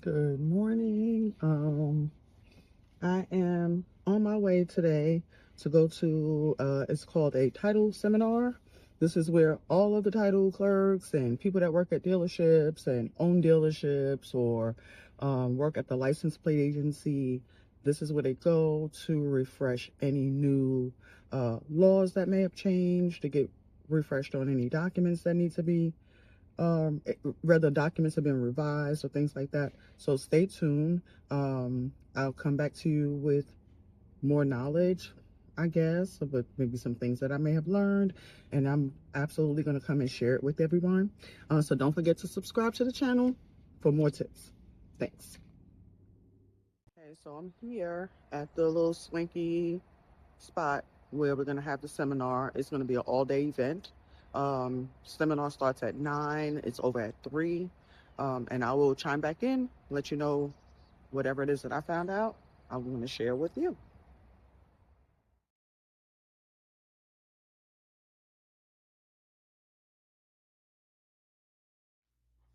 Good morning. I am on my way today to go to, it's called a title seminar. This is where all of the title clerks and people that work at dealerships and own dealerships or work at the license plate agency, this is where they go to refresh any new laws that may have changed, to get refreshed on any documents that need to be whether documents have been revised or things like that. So stay tuned. I'll come back to you with more knowledge, I guess, but maybe some things that I may have learned, and I'm absolutely going to come and share it with everyone. So don't forget to subscribe to the channel for more tips. Thanks. Okay, so I'm here at the little swanky spot where we're going to have the seminar. It's going to be an all-day event. Seminar starts at 9. It's over at 3. And I will chime back in, let you know whatever it is that I found out. I'm going to share with you.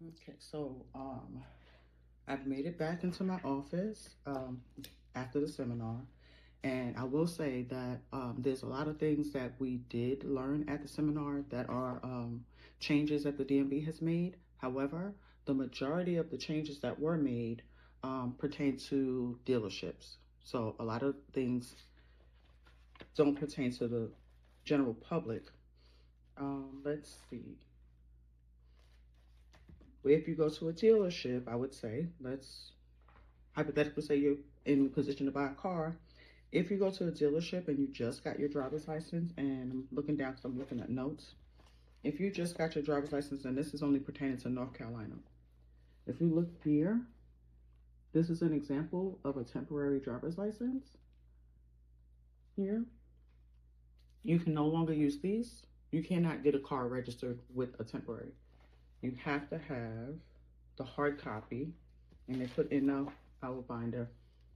Okay, so I've made it back into my office after the seminar. And I will say that there's a lot of things that we did learn at the seminar that are changes that the DMV has made. However, the majority of the changes that were made pertain to dealerships. So a lot of things don't pertain to the general public. Let's see. If you go to a dealership, I would say, let's hypothetically say you're in the position to buy a car. If you go to a dealership and you just got your driver's license, and I'm looking down because I'm looking at notes. If you just got your driver's license, and this is only pertaining to North Carolina. If you look here, this is an example of a temporary driver's license. Here, you can no longer use these. You cannot get a car registered with a temporary. You have to have the hard copy, and they put in our binder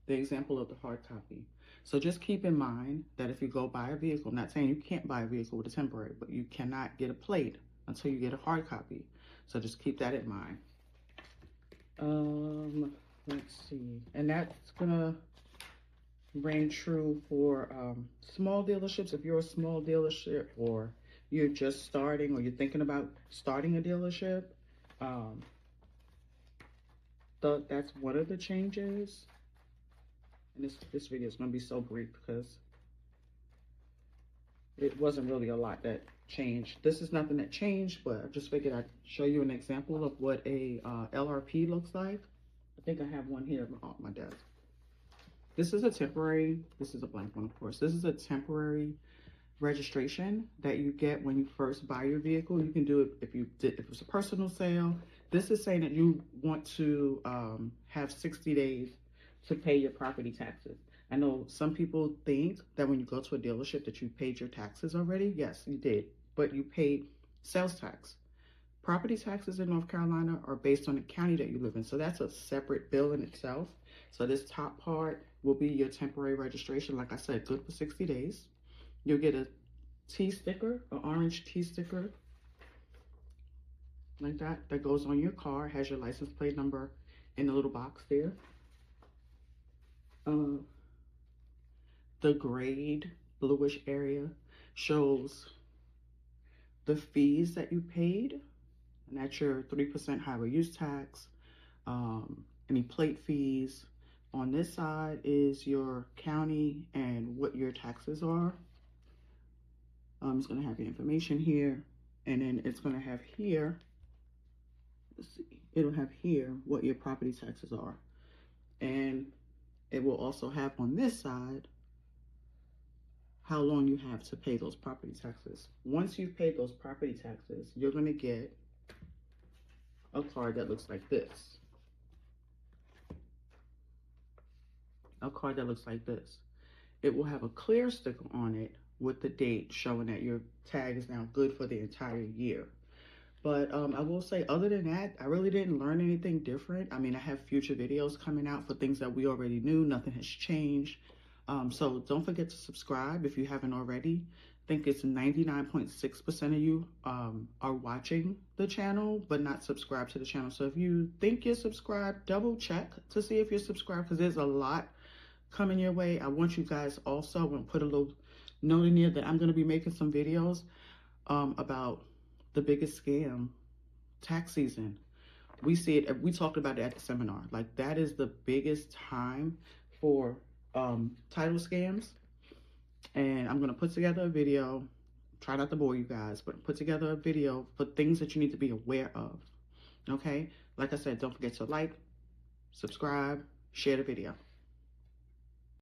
the example of the hard copy. So just keep in mind that if you go buy a vehicle, not saying you can't buy a vehicle with a temporary, but you cannot get a plate until you get a hard copy. So just keep that in mind. Let's see. And that's gonna ring true for small dealerships. If you're a small dealership or you're just starting or you're thinking about starting a dealership, that's one of the changes. And this video is going to be so brief because it wasn't really a lot that changed. This is nothing that changed, but I just figured I'd show you an example of what a LRP looks like. I think I have one here on my desk. This is a temporary, this is a blank one, of course. This is a temporary registration that you get when you first buy your vehicle. You can do it if it was a personal sale. This is saying that you want to have 60 days to pay your property taxes. I know some people think that when you go to a dealership that you paid your taxes already. Yes, you did, but you paid sales tax. Property taxes in North Carolina are based on the county that you live in, so that's a separate bill in itself. So this top part will be your temporary registration. Like I said, good for 60 days. You'll get a T sticker, an orange T sticker, like that goes on your car, has your license plate number in the little box there. The grayed bluish area shows the fees that you paid, and that's your 3% highway use tax, any plate fees. On this side is your county and what your taxes are. It's going to have your information here, and then it's going to have here, let's see, it'll have here what your property taxes are. And it will also have on this side how long you have to pay those property taxes. Once you've paid those property taxes, you're going to get a card that looks like this. A card that looks like this. It will have a clear sticker on it with the date showing that your tag is now good for the entire year. But I will say, other than that, I really didn't learn anything different. I mean, I have future videos coming out for things that we already knew. Nothing has changed. So don't forget to subscribe if you haven't already. think it's 99.6% of you are watching the channel but not subscribed to the channel. So if you think you're subscribed, double check to see if you're subscribed, because there's a lot coming your way. I want you guys also, I'm going to put a little note in there that I'm going to be making some videos about the biggest scam, tax season. We see it, we talked about it at the seminar. Like, that is the biggest time for title scams. And I'm going to put together a video, try not to bore you guys, but put together a video for things that you need to be aware of. Okay? Like I said, don't forget to like, subscribe, share the video.